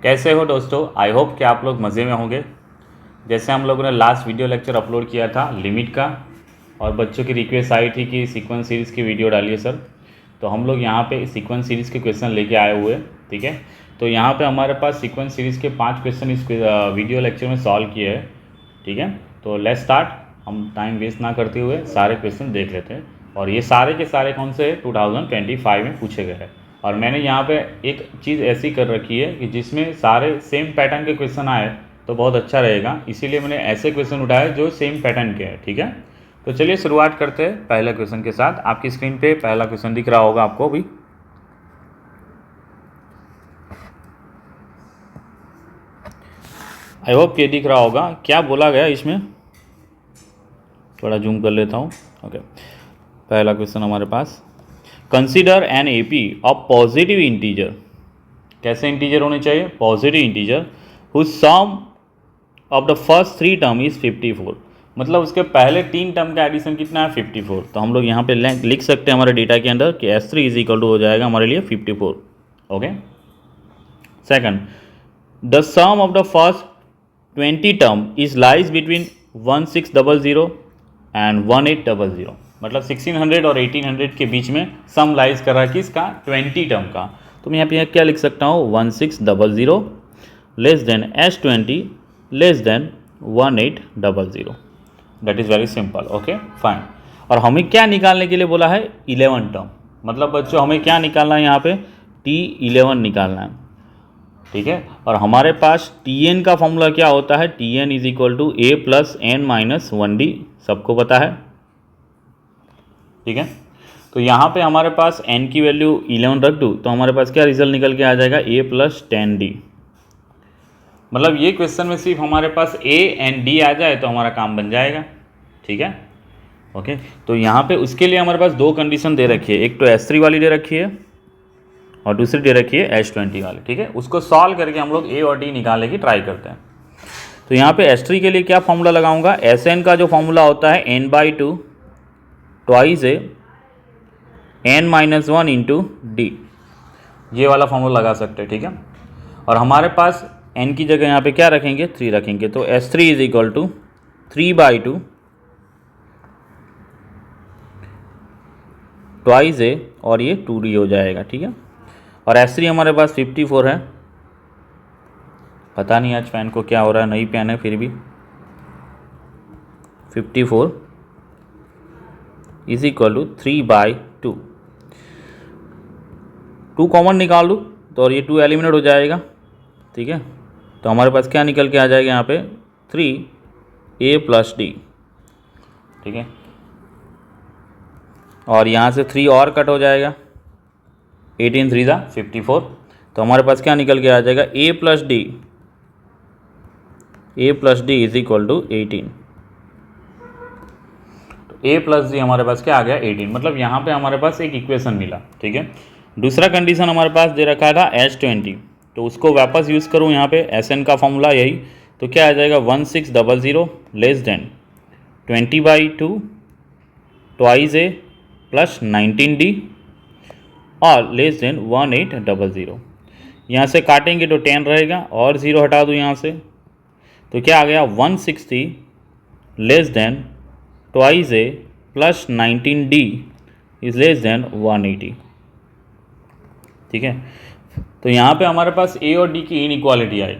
कैसे हो दोस्तों। आई होप कि आप लोग मज़े में होंगे। जैसे हम लोगों ने लास्ट वीडियो लेक्चर अपलोड किया था लिमिट का, और बच्चों की रिक्वेस्ट आई थी कि सीक्वेंस सीरीज़ की वीडियो डालिए सर। तो हम लोग यहाँ पे सीक्वेंस सीरीज़ के क्वेश्चन लेके आए हुए, ठीक है। तो यहाँ पे हमारे पास सीक्वेंस सीरीज़ के 5 क्वेश्चन इस वीडियो लेक्चर में सॉल्व किए हैं, ठीक है। तो लेट्स स्टार्ट। हम टाइम वेस्ट ना करते हुए सारे क्वेश्चन देख लेते हैं। और ये सारे के सारे कौन से 2025 में पूछे गए हैं। और मैंने यहाँ पे एक चीज़ ऐसी कर रखी है कि जिसमें सारे सेम पैटर्न के क्वेश्चन आए तो बहुत अच्छा रहेगा, इसीलिए मैंने ऐसे क्वेश्चन उठाए जो सेम पैटर्न के हैं, ठीक है। तो चलिए शुरुआत करते हैं पहले क्वेश्चन के साथ। आपकी स्क्रीन पे पहला क्वेश्चन दिख रहा होगा आपको अभी। आई होप ये दिख रहा होगा। क्या बोला गया इसमें, थोड़ा जूम कर लेता हूँ। ओके, पहला क्वेश्चन हमारे पास, consider an AP of positive integer. कैसे इंटीजर होने चाहिए? Positive integer whose sum of the first 3 term is 54। मतलब उसके पहले 3 टर्म का एडिशन कितना है? 54। तो हम लोग यहाँ पे लिख सकते हैं हमारे डेटा के अंदर कि S3 इज इक्वल टू हो जाएगा हमारे लिए 54। Okay. Second, the sum of the first 20 term is lies between 1600 and 1800। मतलब 1600 और 1800 के बीच में सम लाइज कर रहा है किसका? 20 टर्म का। तो मैं यहाँ पे क्या लिख सकता हूँ? 1600 less than S20 less than 1800। That is very simple. Okay fine. और हमें क्या निकालने के लिए बोला है? 11 टर्म। मतलब बच्चों हमें क्या निकालना है यहाँ पे? T11 निकालना है, ठीक है। और हमारे पास Tn का फॉर्मूला क्या होता है? Tn is equal to A plus n minus 1D, सबको पता है, ठीक है। तो यहाँ पे हमारे पास n की वैल्यू 11 रख दूँ तो हमारे पास क्या रिजल्ट निकल के आ जाएगा? A plus 10D। मतलब ये क्वेश्चन में सिर्फ हमारे पास A एंड D आ जाए तो हमारा काम बन जाएगा, ठीक है। ओके, तो यहाँ पे उसके लिए हमारे पास 2 कंडीशन दे रखी है। एक तो S3 वाली दे रखी है और दूसरी दे रखी है S20 वाली, ठीक है। उसको सॉल्व करके हम लोग A और D निकालने की ट्राई करते हैं। तो यहाँ पे S3 के लिए क्या फॉर्मूला लगाऊंगा? Sn का जो फॉर्मूला होता है n/2 twice A n-1 into D, ये वाला फॉर्मूला लगा सकते हैं, ठीक है। और हमारे पास n की जगह यहाँ पे क्या रखेंगे? 3 रखेंगे। तो S3 is equal to 3/2 twice A और ये 2D हो जाएगा, ठीक है। और S3 हमारे पास 54 है। पता नहीं आज पेन को क्या हो रहा है, नई पेन है फिर भी। 54 इज इक्वल टू 3/2। 2 कॉमन निकाल लूँ तो और ये 2 एलिमिनेट हो जाएगा, ठीक है। तो हमारे पास क्या निकल के आ जाएगा यहाँ पे? 3A प्लस D, ठीक है। और यहाँ से 3 और कट हो जाएगा, 18 3 54। तो हमारे पास क्या निकल के आ जाएगा? A plus D is equal to 18। तो A प्लस D हमारे पास क्या आ गया? 18। मतलब यहाँ पे हमारे पास एक इक्वेशन मिला, ठीक है। दूसरा कंडीशन हमारे पास दे रखा था S20, तो उसको वापस यूज़ करूँ यहाँ पे Sn का फॉर्मूला यही। तो क्या आ जाएगा? 1600 less than 20/2 twice A plus 19D और लेस देन 1800। यहाँ से काटेंगे तो 10 रहेगा और 0 हटा दूँ यहाँ से, तो क्या आ गया? 160 less than twice A plus 19D is less than 180, ठीक है। तो यहाँ पे हमारे पास A और D की इनइक्वालिटी आई।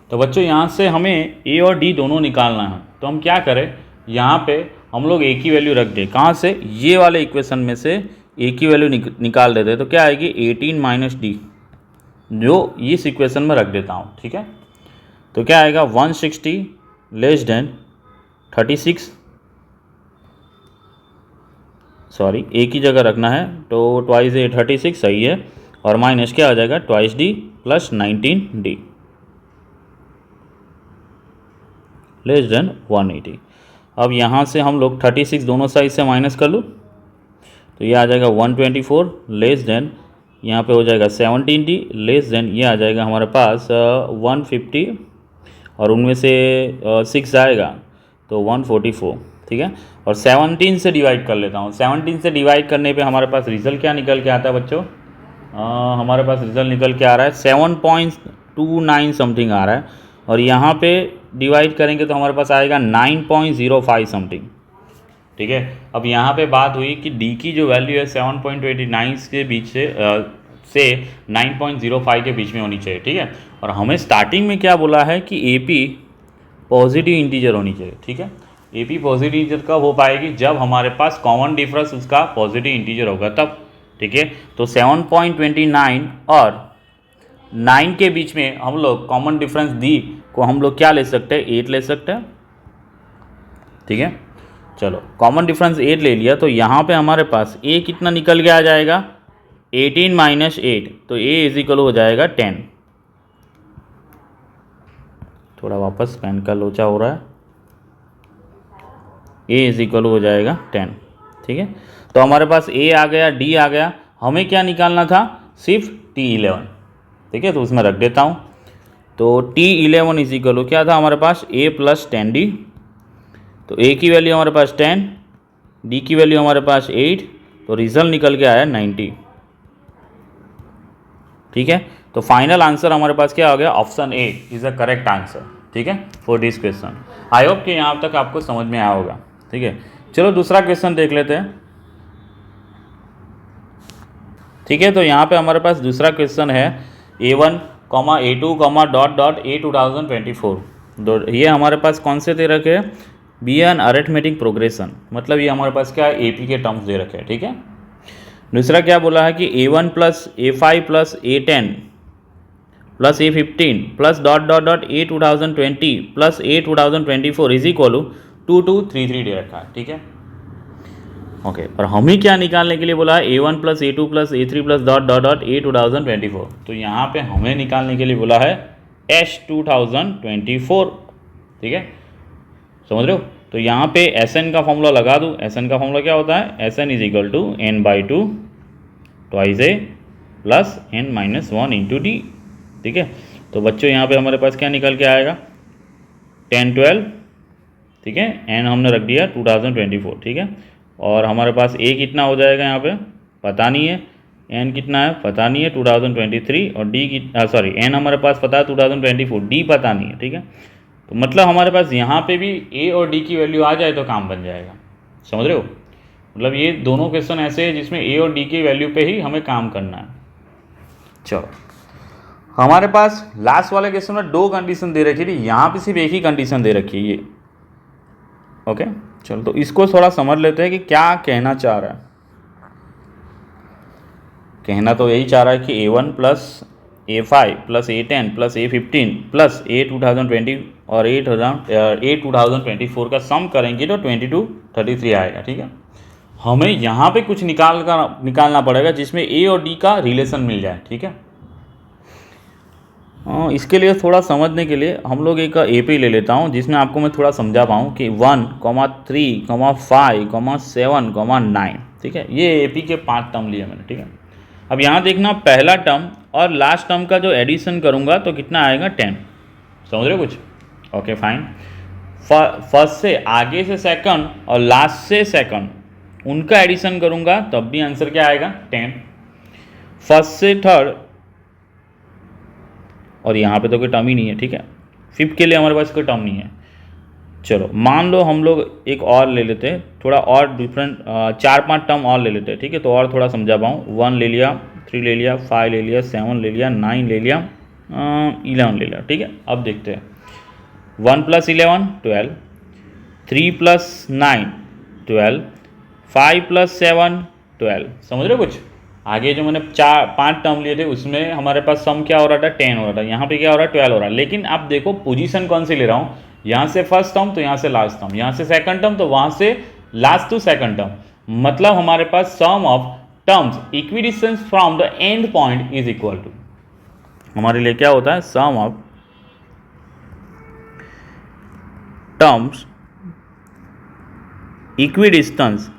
तो बच्चों यहाँ से हमें A और D दोनों निकालना है। तो हम क्या करें? यहाँ पे हम लोग A की वैल्यू रख दें। कहाँ से? ये वाले इक्वेशन में से A की वैल्यू निकाल देते। तो क्या आएगी? 18 माइनस D, जो इस इक्वेशन में रख देता हूँ, ठीक है। तो क्या आएगा? 160 लेस देन 36, सॉरी A की जगह रखना है तो ट्वाइस A 36 सही है, और माइनस क्या आ जाएगा? Twice D plus 19D less than 180। अब यहाँ से हम लोग 36 दोनों साइड से माइनस कर लूँ तो ये आ जाएगा 124 लेस देन, यहाँ पे हो जाएगा 17D लेस देन, ये आ जाएगा हमारे पास 150 और उनमें से 6 आएगा तो 144, ठीक है। और 17 से डिवाइड कर लेता हूँ। 17 से डिवाइड करने पे हमारे पास रिजल्ट क्या निकल के आता है बच्चों? हमारे पास रिजल्ट निकल के आ रहा है 29 समथिंग आ रहा है, और यहाँ पे डिवाइड करेंगे तो हमारे पास आएगा 9.05 समथिंग। ठीक है, अब यहाँ पे बात हुई कि डी की जो वैल्यू है 7.29 के बीच से 9.05 के बीच में होनी चाहिए। ठीक है, और हमें स्टार्टिंग में क्या बोला है कि ए पी पॉजिटिव इंटीजर होनी चाहिए। ठीक है, ए पी पॉजिटिव इंटीजर कब हो पाएगी, जब हमारे पास कॉमन डिफरेंस उसका पॉजिटिव इंटीजर होगा तब। ठीक है, तो 7.29 और 9 के बीच में हम लोग कॉमन डिफरेंस डी को हम लोग क्या ले सकते हैं, 8 ले सकते हैं। ठीक है, चलो कॉमन डिफरेंस 8 ले लिया, तो यहाँ पे हमारे पास ए कितना निकल के आ जाएगा, 18 माइनस 8, तो ए इज इक्वल हो जाएगा 10। थोड़ा वापस पेन का लोचा हो रहा है, ए इज इक्वल हो जाएगा 10। ठीक है, तो हमारे पास ए आ गया, डी आ गया, हमें क्या निकालना था, सिर्फ T11। ठीक है, तो उसमें रख देता हूँ। तो T11 इज इक्वल क्या था हमारे पास, ए प्लस 10D। तो ए की वैल्यू हमारे पास 10, डी की वैल्यू हमारे पास 8, तो रिजल्ट निकल के आया 90। ठीक है, तो फाइनल आंसर हमारे पास क्या हो गया, option A is the correct answer. ठीक है, for this question. I hope कि यहाँ तक आपको समझ में आया होगा। ठीक है, चलो दूसरा क्वेश्चन देख लेते हैं। ठीक है, तो यहाँ पे हमारे पास दूसरा क्वेश्चन है A1, A2, dot dot A 2024। ये हमारे पास कौन से दे रखे हैं, बी एन अरिथमेटिक प्रोग्रेशन, मतलब ये हमारे पास क्या है, AP के टर्म्स दे रखे हैं। ठीक है, दूसरा क्या बोला है कि A1 plus A5 plus A10 plus A15 plus dot dot dot A 2020 plus A 2024 is equal to 2233 दे रखा है। ठीक है, ओके, और हमें क्या निकालने के लिए बोला है, A1 plus A2 plus A3 plus dot dot dot A 2024। तो यहाँ पे हमें निकालने के लिए बोला है S 2024। ठीक है, समझ रहे हो। तो यहाँ पे Sn का फॉर्मूला लगा दूँ। Sn का फॉर्मूला क्या होता है, Sn is equal to n/2 twice A plus n-1 into D. ठीक है, तो बच्चों यहाँ पे हमारे पास क्या निकल के आएगा, 10 12। ठीक है, n हमने रख दिया 2024। ठीक है, और हमारे पास a कितना हो जाएगा यहाँ पे पता नहीं है, n कितना है पता नहीं है 2023, और d की सॉरी n हमारे पास पता है 2024, d पता नहीं है। ठीक है, तो मतलब हमारे पास यहाँ पे भी a और d की वैल्यू आ जाए तो काम बन जाएगा। समझ रहे हो, मतलब ये दोनों क्वेश्चन ऐसे हैं जिसमें a और d की वैल्यू पे ही हमें काम करना है। चलो, हमारे पास लास्ट वाले क्वेश्चन में 2 कंडीशन दे रखी थी, यहाँ पे सिर्फ एक ही कंडीशन दे रखी है ये। ओके, चलो तो इसको थोड़ा समझ लेते हैं कि क्या कहना चाह रहा है। कहना तो यही चाह रहा है कि A1 plus A5 plus A10 plus A15 plus A 2020 और A 2024 का सम करेंगे तो 2233 आएगा। ठीक है, हमें यहाँ पे कुछ निकालना पड़ेगा जिसमें A और D का रिलेशन मिल जाए। ठीक है, इसके लिए थोड़ा समझने के लिए हम लोग एक AP ले लेता हूँ, जिसमें आपको मैं थोड़ा समझा पाऊँ कि 1, 3, 5, 7, 9। ठीक है, ये AP के 5 टर्म लिए मैंने। ठीक है, अब यहाँ देखना, पहला टर्म और लास्ट टर्म का जो एडिशन करूँगा तो कितना आएगा, 10। समझ रहे हो कुछ, ओके फाइन। फर्स्ट से आगे से सेकंड और लास्ट से सेकंड उनका एडिशन करूँगा तब भी आंसर क्या आएगा, 10। फर्स्ट से थर्ड, और यहाँ पे तो कोई टर्म ही नहीं है। ठीक है, फिफ्थ के लिए हमारे पास कोई टर्म नहीं है। चलो मान लो हम लोग एक और ले लेते हैं, थोड़ा और डिफरेंट 4-5 टर्म और ले लेते हैं। ठीक है, तो और थोड़ा समझा पाऊँ, 1 ले लिया, 3 ले लिया, 5 ले लिया, 7 ले लिया, 9 ले लिया, 11 ले लिया। ठीक है, अब देखते हैं, 1 + 11 12, 3 + 9 12, 5 + 7 12। समझ रहे हो कुछ। आगे जो मैंने 4-5 टर्म लिए थे उसमें हमारे पास सम क्या हो रहा था, 10 हो रहा था, यहाँ पे क्या हो रहा है, 12 हो रहा है। लेकिन आप देखो पोजीशन कौन सी ले रहा हूँ, यहाँ से फर्स्ट टर्म तो यहाँ से लास्ट टर्म, यहाँ से सेकंड टर्म तो वहाँ से लास्ट टू सेकंड टर्म, मतलब हमारे पास sum of terms equidistance from the end point is equal to, हमारे लिए क्या होता है, sum of terms equidistance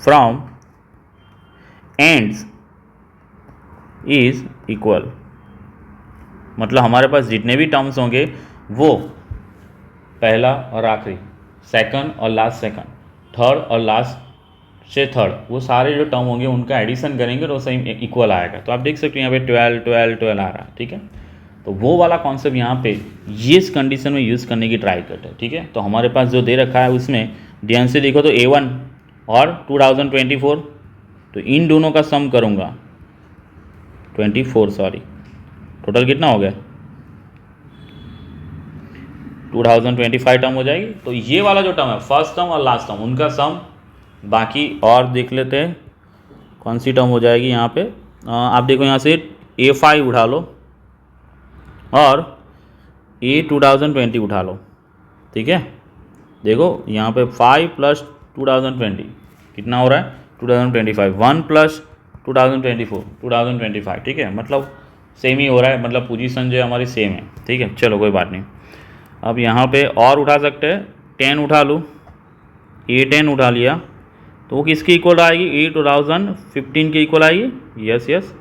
from ends is equal, मतलब हमारे पास जितने भी टर्म्स होंगे वो पहला और आखिरी, सेकंड और लास्ट सेकंड, थर्ड और लास्ट से थर्ड, वो सारे जो टर्म होंगे उनका एडिशन करेंगे तो सेम इक्वल आएगा। तो आप देख सकते हैं यहाँ पे 12 12 12 आ रहा है, ठीक है। तो वो वाला कॉन्सेप्ट यहाँ पे ये इस कंडीशन में यूज़ करने की ट्राई करते हैं, ठीक है। तो हमारे पास जो दे रखा है उसमें ध्यान से देखो तो A1 और 2024, तो इन दोनों का सम करूँगा 24, सॉरी टोटल कितना हो गया 2025 टर्म हो जाएगी। तो ये वाला जो टर्म है फर्स्ट टर्म और लास्ट टर्म उनका सम, बाकी और देख लेते हैं कौन सी टर्म हो जाएगी यहाँ पे। आप देखो यहाँ से A5 उठा लो और A2020 उठा लो, ठीक है। देखो यहाँ पे 5 + 2020 कितना हो रहा है 2025, 1 + 2024 2025, ठीक है। मतलब सेम ही हो रहा है, मतलब पोजीशन जो है हमारी सेम है, ठीक है। चलो कोई बात नहीं। अब यहाँ पे और उठा सकते हैं, 10 उठा लूँ, A10 उठा लिया तो वो किसके इक्वल आएगी A2015 के इक्वल आएगी, यस यस,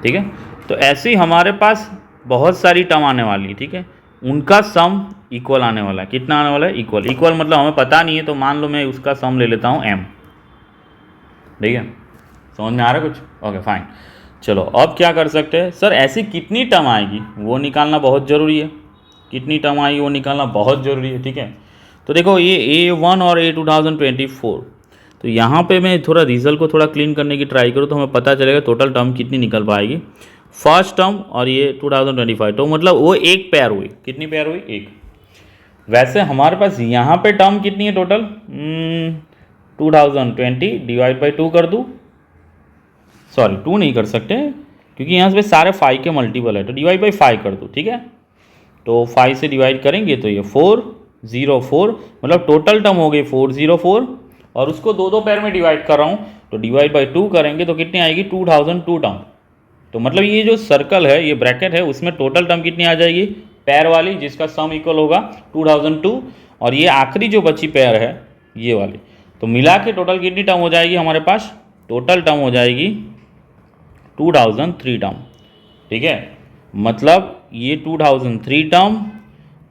ठीक है। तो ऐसे ही हमारे पास बहुत सारी टर्म आने वाली है, ठीक है, उनका सम इक्वल आने वाला है। कितना आने वाला है इक्वल, इक्वल मतलब हमें पता नहीं है तो मान लो मैं उसका सम ले लेता हूँ m, ठीक है। समझ में आ रहा है कुछ, ओके फाइन। चलो अब क्या कर सकते हैं सर, ऐसी कितनी टर्म आएगी वो निकालना बहुत ज़रूरी है, कितनी टर्म आएगी वो निकालना बहुत ज़रूरी है, ठीक है। तो देखो ये A1 और A2024, तो यहाँ पे मैं थोड़ा रिजल्ट को थोड़ा क्लीन करने की ट्राई करूँ तो हमें पता चलेगा टोटल टर्म कितनी निकल पाएगी। फर्स्ट टर्म और ये 2025, तो मतलब वो एक पेयर हुई, कितनी पेयर हुई एक। वैसे हमारे पास यहाँ पे टर्म कितनी है टोटल 2020 डिवाइड बाई 2 कर दूँ, सॉरी 2 नहीं कर सकते क्योंकि यहाँ पे सारे 5 के मल्टीपल है, तो डिवाइड बाई 5 कर दूँ, ठीक है। तो 5 से डिवाइड करेंगे तो ये 404, मतलब टोटल टर्म हो गई 404 और उसको दो पैर में डिवाइड कर रहा हूँ तो डिवाइड बाई 2 करेंगे तो कितनी आएगी 2002 टर्म। तो मतलब ये जो सर्कल है, ये ब्रैकेट है, उसमें टोटल टर्म कितनी आ जाएगी पैर वाली, जिसका सम इक्वल होगा 2002, और ये आखिरी जो बची पैर है ये वाली, तो मिला के टोटल कितनी टर्म हो जाएगी हमारे पास, टोटल टर्म हो जाएगी 2003 टर्म, ठीक है। मतलब ये 2003 टर्म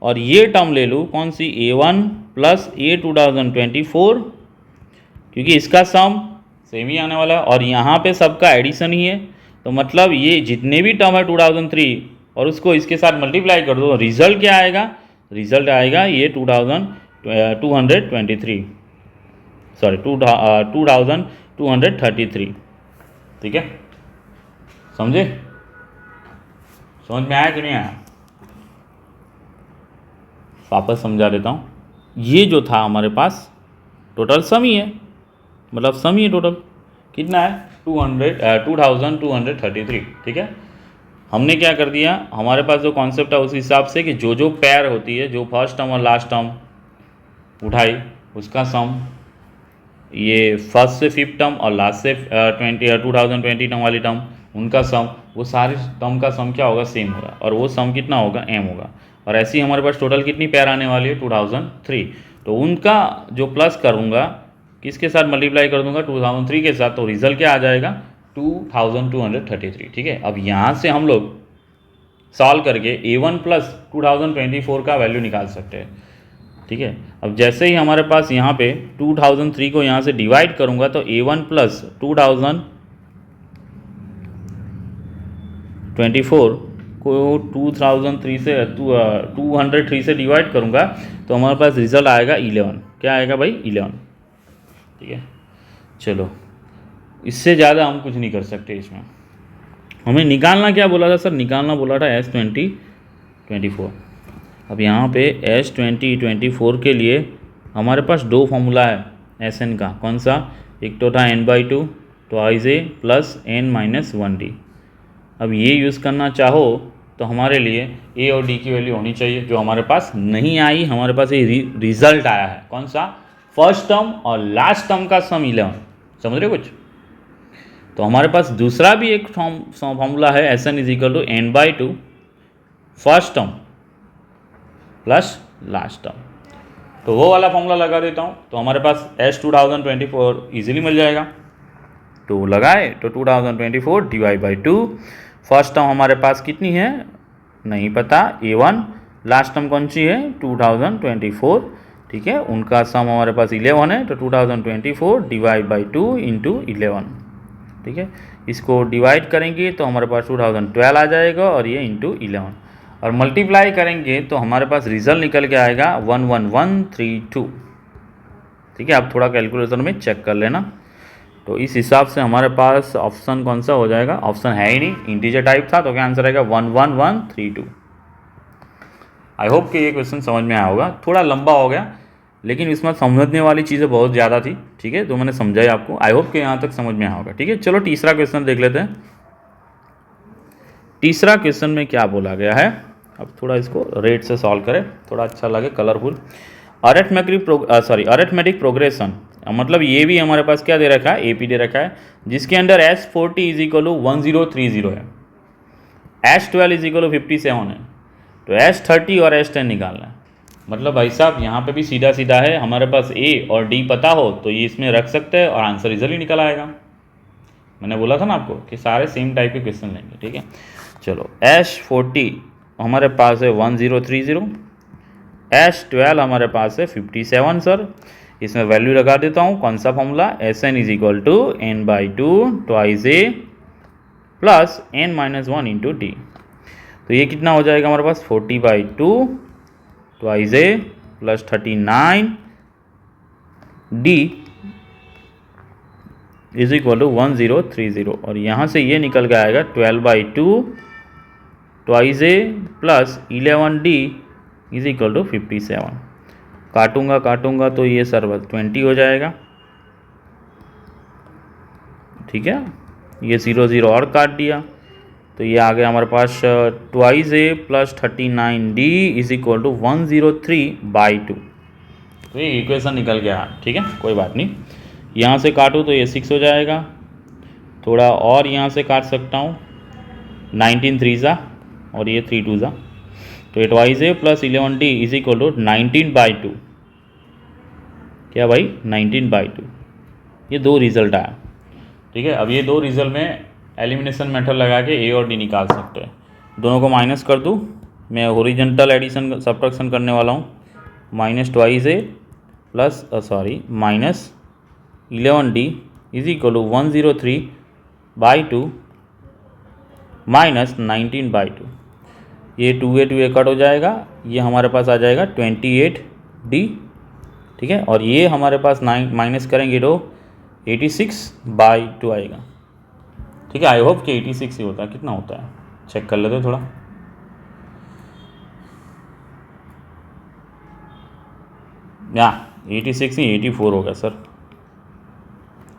और ये टर्म ले लूँ कौन सी A1 + A2024, क्योंकि इसका सम सेम ही आने वाला है और यहाँ पे सबका एडिशन ही है। तो मतलब ये जितने भी टर्म है 2003 और उसको इसके साथ मल्टीप्लाई कर दो, रिजल्ट क्या आएगा, रिजल्ट आएगा ये 2233, सॉरी 2233, ठीक है। समझे, समझ में आया कि नहीं आया, वापस समझा देता हूँ। ये जो था हमारे पास टोटल सम ही है, मतलब सम ही टोटल कितना है 2233, ठीक है। हमने क्या कर दिया, हमारे पास जो कॉन्सेप्ट है उस हिसाब से कि जो जो पेयर होती है, जो फर्स्ट टर्म और लास्ट टर्म उठाई उसका सम, ये फर्स्ट से फिफ्थ टर्म और लास्ट से 2020 टर्म वाली टर्म उनका सम, वो सारे टर्म का सम क्या होगा सेम होगा और वो सम कितना होगा m होगा। और ऐसे ही हमारे पास टोटल कितनी पेयर आने वाली है 2003, तो उनका जो प्लस करूँगा किसके साथ मल्टीप्लाई कर दूंगा 2003 के साथ, तो रिजल्ट क्या आ जाएगा 2233, ठीक है। अब यहाँ से हम लोग सॉल्व करके A1 + 2024 का वैल्यू निकाल सकते हैं, ठीक है। अब जैसे ही हमारे पास यहाँ पे 2003 को यहाँ से डिवाइड करूँगा तो A1 + 2024 को 2003 से 203 से डिवाइड करूँगा तो हमारे पास रिजल्ट आएगा 11, क्या आएगा भाई 11, ठीक है। चलो इससे ज़्यादा हम कुछ नहीं कर सकते इसमें। हमें निकालना क्या बोला था सर, निकालना बोला था S2024। अब यहाँ पे S2024 के लिए हमारे पास दो फॉर्मूला है SN का, कौन सा, एक तो था n/2 2a + n-1d। अब ये यूज़ करना चाहो तो हमारे लिए a और d की वैल्यू होनी चाहिए, जो हमारे पास नहीं आई। हमारे पास ये रिजल्ट आया है कौन सा, फर्स्ट टर्म और लास्ट टर्म का सम 11, समझ रहे हो कुछ। तो हमारे पास दूसरा भी एक फॉर्मूला है SN = n/2 first term plus last term, तो वो वाला फॉर्मूला लगा देता हूँ तो हमारे पास S2024 इजीली मिल जाएगा। तो लगाए तो 2024 डिवाइड बाई 2, फर्स्ट टर्म हमारे पास कितनी है नहीं पता A1, लास्ट टर्म कौन सी है 2024, ठीक है, उनका सम हमारे पास 11 है, तो 2024 डिवाइड बाई 2 इंटू 11, ठीक है। इसको डिवाइड करेंगे तो हमारे पास 2012 आ जाएगा और ये इंटू 11, और मल्टीप्लाई करेंगे तो हमारे पास रिजल्ट निकल के आएगा 11132, ठीक है। आप थोड़ा कैलकुलेटर में चेक कर लेना। तो इस हिसाब से हमारे पास ऑप्शन कौन सा हो जाएगा, ऑप्शन है ही नहीं, इंटीजर टाइप था, तो क्या आंसर आएगा 11132। आई होप कि ये क्वेश्चन समझ में आया होगा, थोड़ा लंबा हो गया लेकिन इसमें समझने वाली चीज़ें बहुत ज़्यादा थी, ठीक है, तो मैंने समझाई आपको। आई होप कि यहाँ तक समझ में आया होगा, ठीक है। चलो तीसरा क्वेश्चन देख लेते हैं। तीसरा क्वेश्चन में क्या बोला गया है, अब थोड़ा इसको रेट से सॉल्व करें, थोड़ा अच्छा लगे, कलरफुल। अरिथमेटिक प्रोग्रेशन, मतलब ये भी हमारे पास क्या दे रखा है, एपी दे रखा है, जिसके under S40 is equal to 1030 है, S12 इज इक्वल टू 57 है, तो S30 और S10 निकालना है। मतलब भाई साहब यहाँ पे भी सीधा सीधा है, हमारे पास A और D पता हो तो ये इसमें रख सकते हैं और आंसर इजली निकल आएगा। मैंने बोला था ना आपको कि सारे सेम टाइप के क्वेश्चन लेंगे, ठीक है। चलो S40 हमारे पास है 1030, S12 हमारे पास है 57 सर, इसमें वैल्यू लगा देता हूँ, कौन सा formula, Sn is equal to n/2 twice A plus n-1 into D. तो ये कितना हो जाएगा हमारे पास, 40/2 twice A plus 39 D is equal to 1030, और यहाँ से ये निकल के आएगा 12/2 twice A plus 11D is equal to 57। काटूंगा तो ये सर 20 हो जाएगा, ठीक है। ये 0 और काट दिया तो ये आ गया हमारे पास twice A plus 39D is equal to 103/2। तो ये इक्वेशन निकल गया, ठीक है, कोई बात नहीं। यहाँ से काटूँ तो ये 6 हो जाएगा, थोड़ा और यहाँ से काट सकता हूँ, 19 3 और ये 3 2, तो ये twice A plus 11D is equal to 19/2, क्या भाई 19/2। ये दो रिजल्ट आया, ठीक है। अब ये दो रिजल्ट में एलिमिनेशन मेथड लगा के A और D निकाल सकते हैं। दोनों को माइनस कर दूँ, मैं हॉरिजॉन्टल एडिशन सब्ट्रैक्शन करने वाला हूँ, minus twice A plus minus 11D is equal to 103/2 minus 19/2। ये 2A कट हो जाएगा, ये हमारे पास आ जाएगा 28D, ठीक है। और ये हमारे पास 9 माइनस करेंगे तो 86/2 आएगा, ठीक है। आई होप कि 86 ही होता है, कितना होता है चेक कर लेते हैं थोड़ा। या 86 नहीं 84 होगा सर,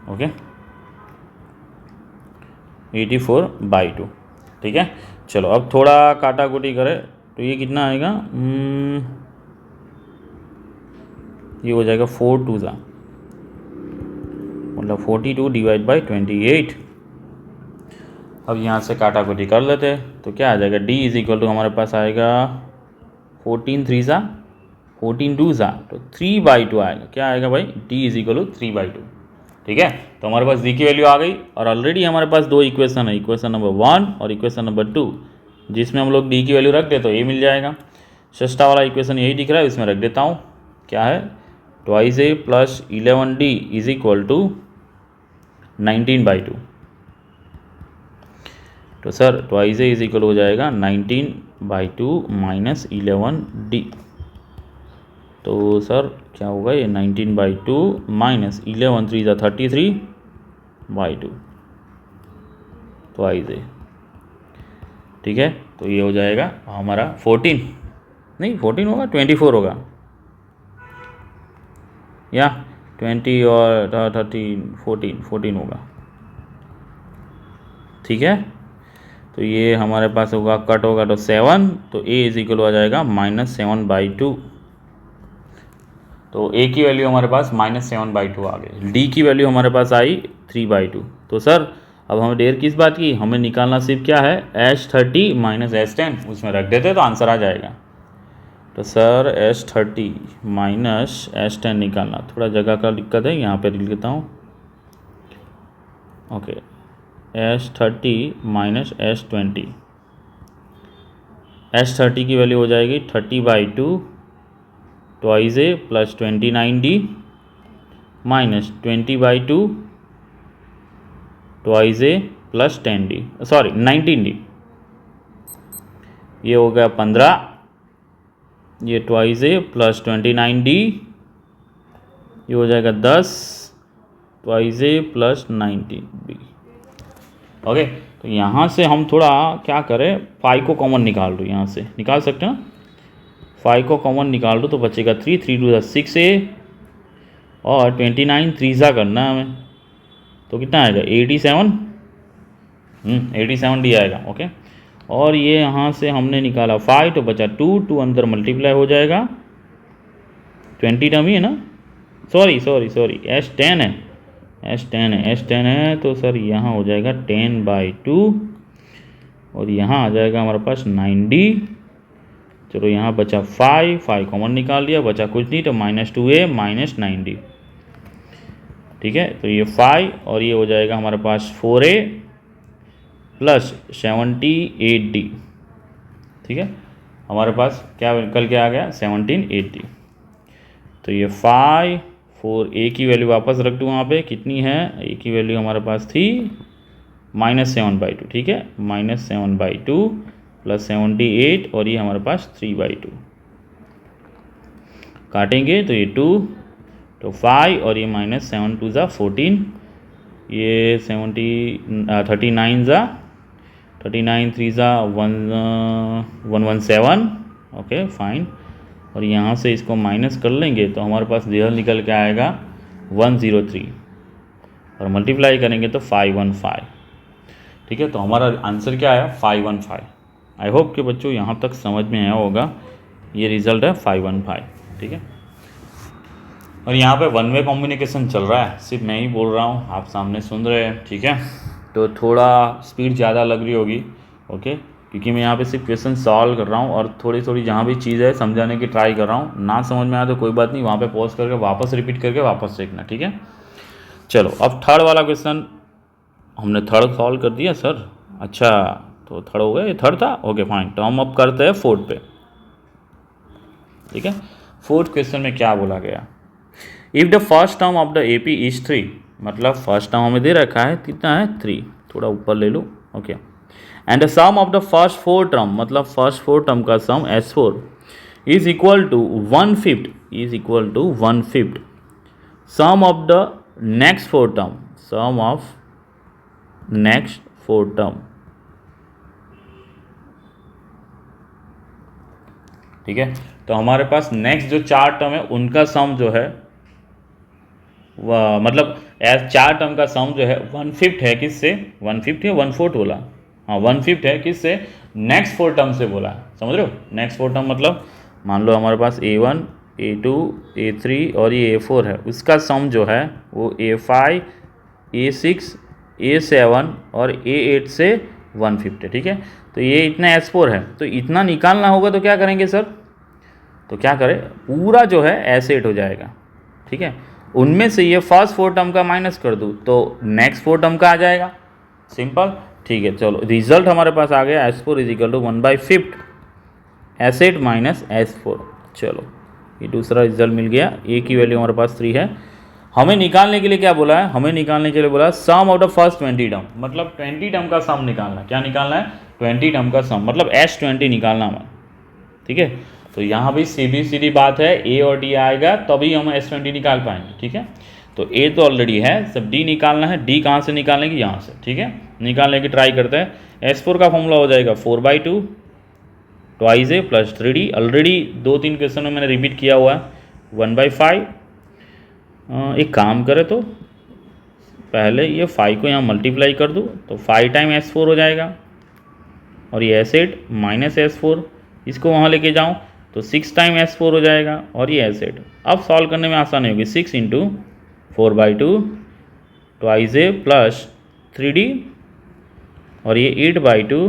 ओके 84/2, ठीक है। चलो अब थोड़ा काटा कुटी करें तो ये कितना आएगा, ये हो जाएगा 4 2 मतलब 42 डिवाइड बाई 28। अब यहाँ से काटा कुटी कर लेते हैं तो क्या आ जाएगा, D इज इक्वल टू हमारे पास आएगा 14 3 14 2 तो 3/2 आएगा, क्या आएगा भाई, D इज इक्वल टू 3/2, ठीक है। तो हमारे पास D की वैल्यू आ गई, और ऑलरेडी हमारे पास दो इक्वेशन है, इक्वेशन नंबर 1 और इक्वेशन नंबर 2, जिसमें हम लोग D की वैल्यू रख दे तो A मिल जाएगा। सस्ता वाला इक्वेशन यही दिख रहा है, इसमें रख देता हूँ, क्या है, twice A plus 11D is equal to 19/2। तो sir twice A is equal हो जाएगा 19/2 माइनस 11D, तो सर क्या होगा, ये 19/2 माइनस 11 3 33/2 ट्वाइस A, ठीक है। तो ये हो जाएगा हमारा 14 नहीं 14 होगा, 24 होगा, या 20 और 13 14 होगा, ठीक है। तो ये हमारे पास होगा, कट होगा तो 7, तो A इज इक्वल हो जाएगा -7/2। तो A की वैल्यू हमारे पास -7/2 आ गई, D की वैल्यू हमारे पास आई 3/2। तो सर अब हमें देर किस बात की, हमें निकालना सिर्फ क्या है, S30 माइनस S10, उसमें रख देते तो आंसर आ जाएगा। तो सर S30 माइनस S10 निकालना, थोड़ा जगह का दिक्कत है, यहाँ पे लिख लेता हूँ, okay S30 minus S20, S30 की वैल्यू हो जाएगी 30/2 ट्वाइस ए प्लस 29d माइनस 20/2 ट्वाइस ए प्लस 10d, सॉरी 19d, ये हो गया 15, ये ट्वाइस ए प्लस 29d, ये हो जाएगा 10, ट्वाइस ए प्लस 19d। ओके, तो यहाँ से हम थोड़ा क्या करें, 5 को कॉमन निकाल दो, यहाँ से निकाल सकते हैं ना, 5 को कॉमन निकाल दो तो बचेगा 3, 3 2 6a और 29 3 करना है हमें, तो कितना आएगा 87, 87d आएगा। ओके, और ये यहाँ से हमने निकाला 5 तो बचा 2, 2 अंदर मल्टीप्लाई हो जाएगा, 20 टर्म ही है ना, सॉरी S10 है, S10 है तो सर यहाँ हो जाएगा 10/2 और यहाँ आ जाएगा हमारे पास 9d। चलो यहाँ बचा 5 कॉमन निकाल लिया, बचा कुछ नहीं तो -2a माइनस 9d, ठीक है। तो ये 5 और ये हो जाएगा हमारे पास 4a प्लस 78d, ठीक है। हमारे पास क्या कल क्या आ गया 1780। तो ये 5 4 a की वैल्यू वापस रख दूँ वहाँ पे, कितनी है a की वैल्यू हमारे पास थी -7/2, ठीक है, -7/2 प्लस 78 और ये हमारे पास 3/2, काटेंगे तो ये 2 तो 5 और ये -7 2 ज़ा 14, ये 39 ज़ा 39 3 ज़ा 117, ओके फाइन। और यहाँ से इसको माइनस कर लेंगे तो हमारे पास रिजल्ट निकल के आएगा 103 और मल्टीप्लाई करेंगे तो 515, ठीक है। तो हमारा आंसर क्या आया 515। आई होप कि बच्चों यहाँ तक समझ में आया होगा, ये रिजल्ट है 515, ठीक है। और यहाँ पे वन वे कम्युनिकेशन चल रहा है, सिर्फ मैं ही बोल रहा हूँ, आप सामने सुन रहे हैं, ठीक है। तो थोड़ा स्पीड ज़्यादा लग रही होगी, ओके, क्योंकि मैं यहाँ पे सिर्फ क्वेश्चन सॉल्व कर रहा हूँ और थोड़ी जहाँ भी चीज़ है समझाने की ट्राई कर रहा हूँ। ना समझ में आया तो कोई बात नहीं, वहाँ पे पॉज करके वापस रिपीट करके वापस देखना, ठीक है। चलो अब थर्ड वाला क्वेश्चन, हमने थर्ड सॉल्व कर दिया सर, अच्छा तो थर्ड हो गया, ये थर्ड था, ओके फाइन। तो हम अब करते हैं फोर्थ पे, ठीक है। फोर्थ क्वेश्चन में क्या बोला गया, if the first term of the AP is 3, मतलब फर्स्ट टर्म हमें दे रखा है कितना है 3, थोड़ा ऊपर ले लो, okay. And the sum of the first 4 term, मतलब फर्स्ट 4 टर्म का sum S4 is equal to 1/5, is equal to 1/5 sum of the next 4 term, sum of next 4 term, ठीक है। तो हमारे पास नेक्स्ट जो 4 टर्म है उनका सम जो है मतलब 4 टर्म का सम जो है 1/5 है, किससे 1/5 है 1/4 बोला, हाँ 1/5 है, किससे नेक्स्ट 4 टर्म से बोला, समझ रहे हो। नेक्स्ट 4 टर्म मतलब मान लो हमारे पास A1 A2 A3 और ये A4 है, उसका सम जो है वो A5 A6 A7 और A8 से 1/5 है, ठीक है। तो ये इतना S4 है, तो इतना निकालना होगा तो क्या करेंगे सर, तो क्या करें, पूरा जो है S8 हो जाएगा, ठीक है। उनमें से ये फर्स्ट 4 टर्म का माइनस कर दूँ तो नेक्स्ट 4 टर्म का आ जाएगा, सिंपल, ठीक है। चलो रिजल्ट हमारे पास आ गया S4 is equal to 1/5 S8 minus S4। चलो ये दूसरा रिजल्ट मिल गया, A की वैल्यू हमारे पास 3 है। हमें निकालने के लिए क्या बोला है, हमें निकालने के लिए बोला सम ऑफ द फर्स्ट 20 टर्म, मतलब 20 टर्म का सम निकालना, क्या निकालना है 20 टर्म का सम, मतलब S20 निकालना हमें, ठीक है। तो यहाँ भी सीधी बात है, A और D आएगा तभी हम S20 निकाल पाएंगे, ठीक है। तो A तो ऑलरेडी है, सब D निकालना है, D कहाँ से निकालने की, यहाँ से, ठीक है। निकालने की ट्राई करते हैं। S4 का फॉर्मूला हो जाएगा 4/2 twice A plus 3D, already 2-3 question में मैंने रिपीट किया हुआ है, 1/5। एक काम करें तो पहले ये 5 को यहाँ मल्टीप्लाई कर दूँ तो 5 टाइम S4 हो जाएगा और ये S8 माइनस S4, इसको वहाँ लेके जाऊँ तो 6 टाइम S4 हो जाएगा और ये S8। अब सॉल्व करने में आसानी होगी, 6 × 4/2 ट्वाइस A प्लस 3D और ये 8/2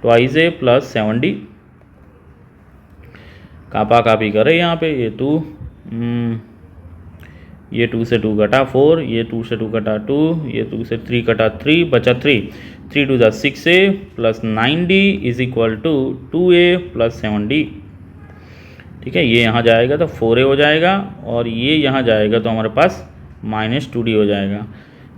twice A plus 7D, copy करें यहाँ पे, ये 2 ये 2 से 2 कटा 4, ये 2 से 2 कटा 2, ये 2 से 3 कटा 3, बचा 3 2 ज़ा 6A plus 9D is equal to 2A plus 7D। ठीक है, ये यहाँ जाएगा तो 4a हो जाएगा और ये यहाँ जाएगा तो हमारे पास -2d हो जाएगा।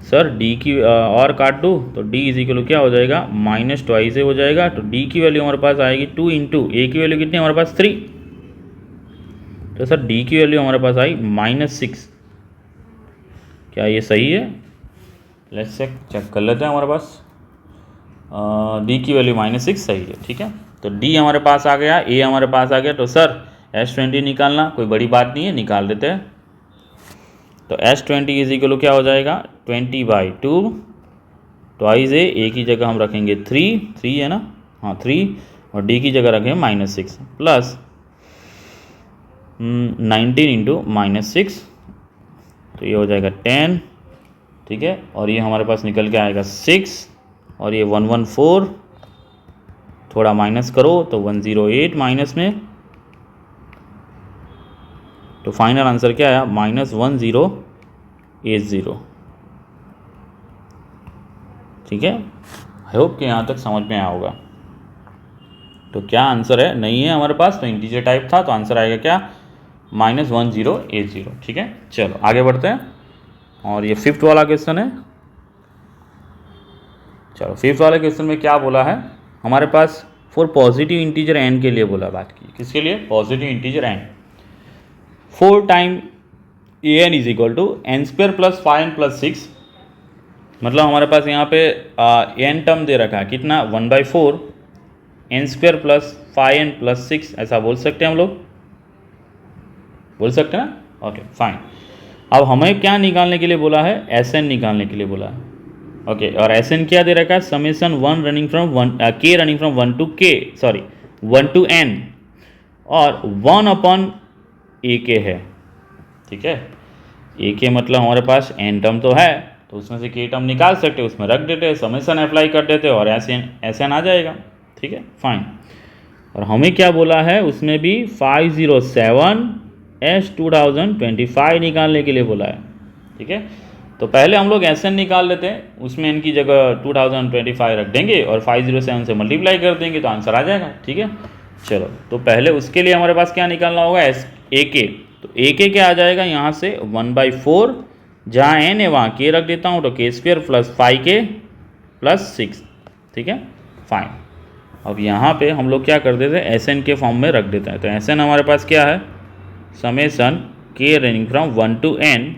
सर d की और काट दूँ तो d इज इक्वल क्या हो जाएगा, -2a हो जाएगा। तो d की वैल्यू हमारे पास आएगी 2 इंटू a की वैल्यू कितनी हमारे पास 3, तो सर d की वैल्यू हमारे पास आई -6। क्या ये सही है? लेट्स चेक कर लेते हैं हमारे पास। d की वैल्यू -6 सही है। ठीक है, तो d हमारे पास आ गया, a हमारे पास आ गया। तो सर S20 निकालना कोई बड़ी बात नहीं है, निकाल देते हैं। तो S20 इज इक्वल क्या हो जाएगा, 20/2 ट्वाइस a की जगह हम रखेंगे 3 है ना, हाँ 3, और d की जगह रखेंगे -6 प्लस 19 इंटू -6, तो ये हो जाएगा 10। ठीक है, और ये हमारे पास निकल के आएगा 6, और ये 114, थोड़ा माइनस करो तो 108 माइनस में, तो फाइनल आंसर क्या आया, -1080। ठीक है, आई होप कि यहाँ तक समझ में आया होगा। तो क्या आंसर है, नहीं है हमारे पास, तो इंटीजर टाइप था, तो आंसर आएगा क्या, -1080। ठीक है, चलो आगे बढ़ते हैं, और ये 5th वाला क्वेश्चन है। चलो 5th वाले क्वेश्चन में क्या बोला है हमारे पास, फॉर पॉजिटिव इंटीजर n के लिए बोला, बात की किसके लिए, positive integer n। 4 time an is equal to n² + 5n + 6, मतलब हमारे पास यहाँ पे n टर्म दे रखा है कितना, 1/4 n² + 5n + 6, ऐसा बोल सकते हैं हम लोग, बोल सकते हैं ना। ओके फाइन, अब हमें क्या निकालने के लिए बोला है, Sn निकालने के लिए बोला है। ओके, और Sn क्या दे रखा है, summation 1 running from 1 to n, और 1/ak है। ठीक है, ak मतलब हमारे पास n टर्म तो है, तो उसमें से k टर्म निकाल सकते, उसमें रख देते, समेशन अप्लाई कर देते और Sn आ जाएगा। ठीक है फाइन, और हमें क्या बोला है उसमें भी 507S2025 निकालने के लिए बोला है। ठीक है, तो पहले हम लोग Sn निकाल लेते हैं, उसमें n की जगह 2025 रख देंगे और 507 से मल्टीप्लाई कर देंगे तो आंसर आ जाएगा। ठीक है, चलो तो पहले उसके लिए हमारे पास क्या निकालना होगा, ak, तो ak क्या आ जाएगा यहाँ से 1/4, जहाँ n है वहाँ k रख देता हूँ, तो k² + 5k + 6। ठीक है फाइन, अब यहाँ पे हम लोग क्या कर देते हैं, Sn के फॉर्म में रख देते हैं। तो Sn हमारे पास क्या है, summation k running from 1 to n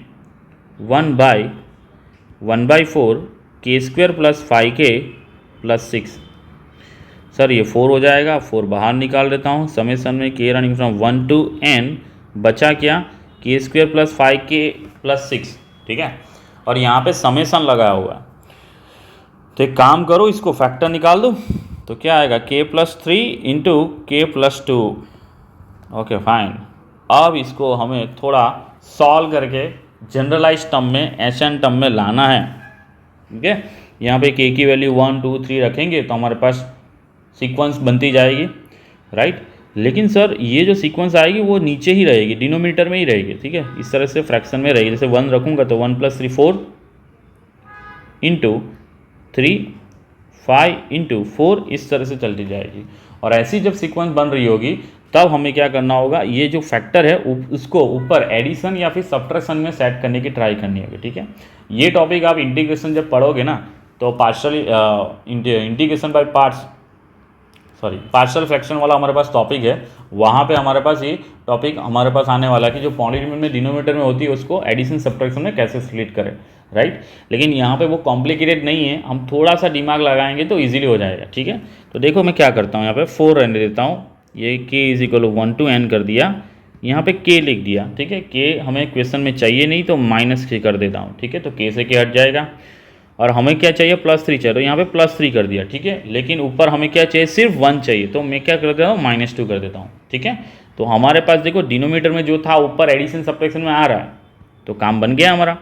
1/4 k² + 5k + 6। Sir ये 4 हो जाएगा, 4 बाहर निकाल देता हूँ, समेशन में k running from 1 to n, बचा क्या, k² + 5k + 6। ठीक है, और यहाँ पे समेशन लगाया हुआ है, तो एक काम करो, इसको फैक्टर निकाल दो, तो क्या आएगा, k + 3 into k + 2। Okay fine, अब इसको हमें थोड़ा सॉल्व करके जनरलाइज टर्म में, Sn टर्म में लाना है। ठीक है, यहाँ पे k की वैल्यू 1 2 3 रखेंगे तो हमारे पास सीक्वेंस बनती जाएगी, राइट। लेकिन सर ये जो सीक्वेंस आएगी वो नीचे ही रहेगी, डिनोमिनेटर में ही रहेगी। ठीक है, इस तरह से फ्रैक्शन में रहेगी, जैसे 1 रखूँगा तो 1 + 3 4 इंटू 3 5 इंटू 4, इस तरह से चलती जाएगी। और ऐसी जब सीक्वेंस बन रही होगी तब हमें क्या करना होगा, ये जो फैक्टर है उसको ऊपर एडिशन या फिर सब्ट्रैक्शन में सेट करने की ट्राई करनी होगी। ठीक है, ये टॉपिक आप इंटीग्रेशन जब पढ़ोगे ना, तो partial integration by parts, partial fraction वाला हमारे पास टॉपिक है, वहाँ पे हमारे पास ये टॉपिक हमारे पास आने वाला है कि जो पॉलीनोमियल में डिनोमिनेटर में होती है उसको एडिशन सब्ट्रैक्शन में कैसे स्प्लिट करें, राइट। लेकिन यहाँ पे वो कॉम्प्लिकेटेड नहीं है, हम थोड़ा सा दिमाग लगाएंगे तो इजीली हो जाएगा। ठीक है, तो देखो मैं क्या करता हूँ, यहाँ पे 4 रहने देता हूँ, ये k = 1 to n कर दिया, यहाँ पे k लिख दिया। ठीक है, k हमें क्वेश्चन में चाहिए नहीं तो -k कर देता हूँ। ठीक है, तो k से k हट जाएगा, और हमें क्या चाहिए, +3 चाहिए, तो यहाँ पे +3 कर दिया। ठीक है, लेकिन ऊपर हमें क्या चाहिए, सिर्फ 1 चाहिए, तो मैं क्या कर देता हूँ, -2 कर देता हूँ। ठीक है, तो हमारे पास देखो डिनोमिनेटर में जो था ऊपर एडिशन सब्ट्रैक्शन में आ रहा है, तो काम बन गया हमारा।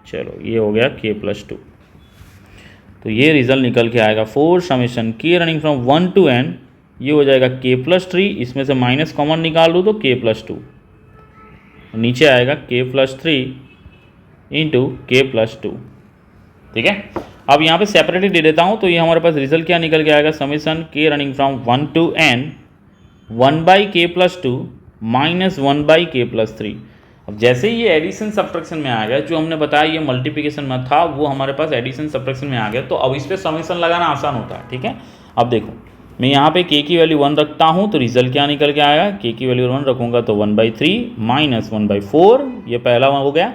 चलो ये हो गया k + 2, तो ये रिजल्ट निकल के आएगा 4 summation k running from 1 to n, ये हो जाएगा k + 3, इसमें से माइनस कॉमन निकाल दूँ तो k + 2, नीचे आएगा k + 3 इंटू k + 2। ठीक है, अब यहाँ पे सेपरेटली दे देता हूँ, तो ये हमारे पास रिजल्ट क्या निकल के आएगा, summation k running from 1 to n 1/k + 2 minus 1/k+3। अब जैसे ही ये एडिशन सब्ट्रैक्शन में आ गया, जो हमने बताया ये मल्टीप्लिकेशन में था, वो हमारे पास एडिशन सब्ट्रैक्शन में आ गया, तो अब इस पर समेशन लगाना आसान होता है। ठीक है, अब देखो मैं यहाँ पे k की वैल्यू 1 रखता हूँ तो रिजल्ट क्या निकल के आएगा, k की वैल्यू 1 रखूँगा तो 1/3 माइनस 1/4, ये पहला हो गया।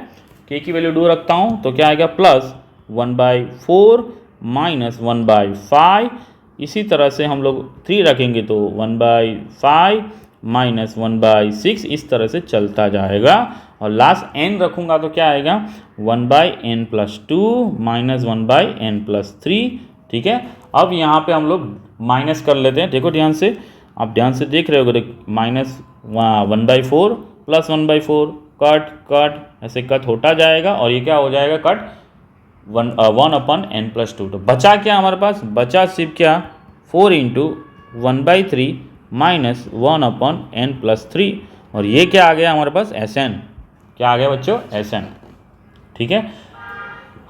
k की वैल्यू 2 रखता हूँ तो क्या आएगा, प्लस 1/4 माइनस 1/5। इसी तरह से हम लोग 3 रखेंगे तो 1/5 माइनस 1/6, इस तरह से चलता जाएगा। और लास्ट n रखूँगा तो क्या आएगा, 1/n+2 माइनस 1/n+3। ठीक है, अब यहाँ पे हम लोग माइनस कर लेते हैं। देखो ध्यान से, आप ध्यान से देख रहे हो, माइनस 1/4 प्लस 1/4, कट कट ऐसे कट होता जाएगा और ये क्या हो जाएगा, कट 1/n+2। तो बचा क्या हमारे पास, बचा सिर्फ क्या, 4 × 1/3 माइनस 1/n+3, और ये क्या आ गया हमारे पास, Sn। क्या आ गया बच्चों, Sn। ठीक है,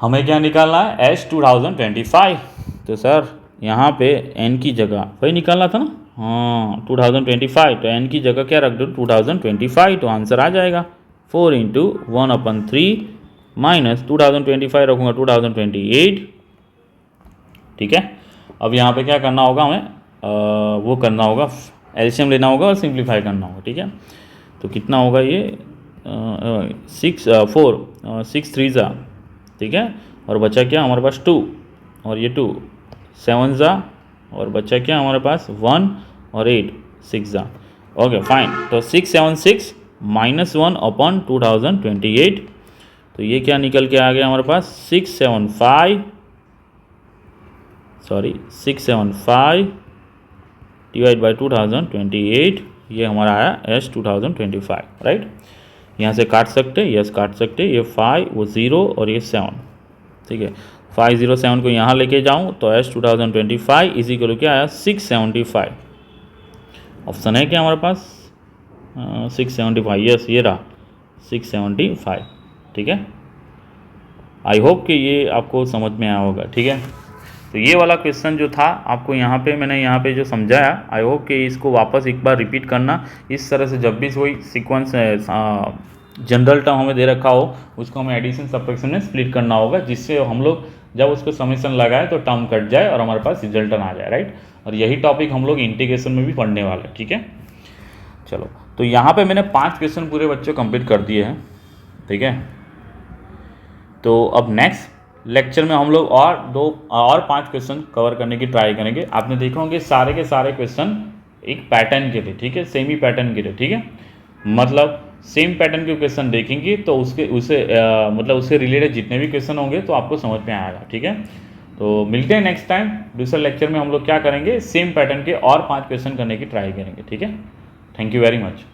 हमें क्या निकालना है, S 2025। तो सर यहाँ पे n की जगह वही निकालना था ना, हाँ 2025, तो n की जगह क्या रख दो, 2025, तो आंसर आ जाएगा 4 × 1/3 माइनस 2025 रखूँगा 2028। ठीक है, अब यहाँ पे क्या करना होगा हमें, वो करना होगा, एलसीएम लेना होगा और सिंप्लीफाई करना होगा। ठीक है, तो कितना होगा ये, 6 3 ज़ा, ठीक है, और बचा क्या हमारे पास 2, और ये 2 7 ज़ा, और बचा क्या हमारे पास 1 और 8 6 ज़ा। ओके फाइन, तो 676 माइनस 1/2028, तो ये क्या निकल के आ गया हमारे पास, 675 डिवाइड बाई 2028, ये हमारा आया S 2025। राइट, यहाँ से काट सकते, यस काट सकते, ये 5 वो 0 और ये 7। ठीक है, 507 को यहाँ लेके जाऊँ तो S 2025 इसी को क्या आया, 675। ऑप्शन है क्या हमारे पास, 675, यस ये रहा 675। ठीक है, आई होप कि ये आपको समझ में आया होगा। ठीक है, तो ये वाला क्वेश्चन जो था आपको यहाँ पे मैंने यहाँ पे जो समझाया, आई होप कि इसको वापस एक बार रिपीट करना। इस तरह से जब भी कोई सीक्वेंस जनरल टर्म हमें दे रखा हो, उसको हमें एडिशन सब्ट्रैक्शन में स्प्लिट करना होगा, जिससे हम लोग जब उसको समेशन लगाए तो टर्म कट जाए और हमारे पास रिजल्टन आ जाए। राइट, और यही टॉपिक हम लोग इंटीग्रेशन में भी पढ़ने वाले हैं। ठीक है, चलो, तो यहाँ पे मैंने 5 क्वेश्चन पूरे बच्चों कंप्लीट कर दिए हैं। ठीक है, तो अब नेक्स्ट लेक्चर में हम लोग और 5 क्वेश्चन कवर करने की ट्राई करेंगे। आपने देखा होंगे सारे के सारे क्वेश्चन एक पैटर्न के थे। ठीक है, सेमी पैटर्न के थे। ठीक है, मतलब सेम पैटर्न के क्वेश्चन देखेंगे तो उससे रिलेटेड जितने भी क्वेश्चन होंगे तो आपको समझ में आएगा। ठीक है, तो मिलते हैं नेक्स्ट टाइम दूसरे लेक्चर में। हम लोग क्या करेंगे, सेम पैटर्न के और 5 क्वेश्चन करने की ट्राई करेंगे। ठीक है, थैंक यू वेरी मच।